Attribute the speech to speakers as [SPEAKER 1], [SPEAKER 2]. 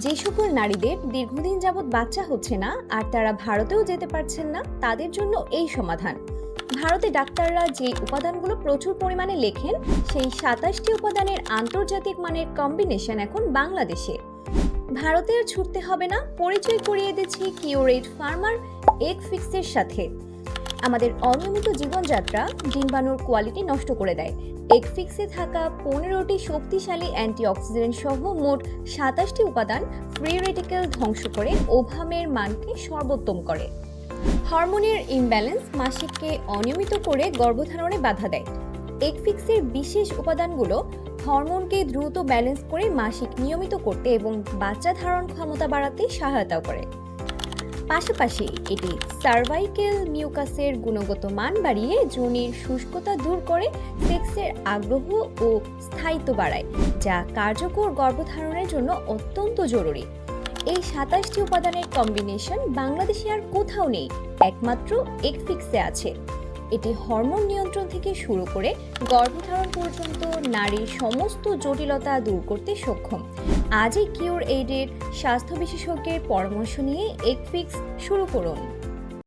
[SPEAKER 1] যে সকল নারীদের দীর্ঘদিন যাবৎ বাচ্চা হচ্ছে না আর তারা ভারতেও যেতে পারছেন না, তাদের জন্য এই সমাধান। ভারতে ডাক্তাররা যে উপাদানগুলো প্রচুর পরিমাণে লেখেন, সেই 27টি উপাদানের আন্তর্জাতিক মানের কম্বিনেশন এখন বাংলাদেশে। ভারতে আর ছুটতে হবে না, পরিচয় করিয়ে দিচ্ছি কিউরেট ফার্মার এগ ফিক্সের সাথে। আমাদের অনিয়মিত জীবনযাত্রা ডিম্বাণুর কোয়ালিটি নষ্ট করে দেয়। এগ ফিক্সে থাকা 15টি শক্তিশালী অ্যান্টিঅক্সিডেন্ট সহ মোট 27টি উপাদান ফ্রি রেডিক্যাল ধ্বংস করে ওভামের মানকে সর্বোত্তম করে। হরমোনের ইমব্যালেন্স মাসিককে অনিয়মিত করে গর্ভধারণে বাধা দেয়। এগ ফিক্সের বিশেষ উপাদানগুলো হরমোনকে দ্রুত ব্যালেন্স করে মাসিক নিয়মিত করতে এবং বাচ্চা ধারণ ক্ষমতা বাড়াতে সহায়তা করে। পাশাপাশি এটি সার্ভাইকেল মিউকাসের গুণগত মান বাড়িয়ে যোনির শুষ্কতা দূর করে সেক্সের আগ্রহ ও স্থায়িত্ব বাড়ায়, যা কার্যকর গর্ভধারণের জন্য অত্যন্ত জরুরি। এই 27টি উপাদানের কম্বিনেশন বাংলাদেশে আর কোথাও নেই, একমাত্র এগ ফিক্সে আছে। এটি হরমোন নিয়ন্ত্রণ থেকে শুরু করে গর্ভধারণ পর্যন্ত নারীর সমস্ত জটিলতা দূর করতে সক্ষম। আজই কিউর এইডের স্বাস্থ্য বিশেষজ্ঞের পরামর্শ নিয়ে এগ ফিক্স শুরু করুন।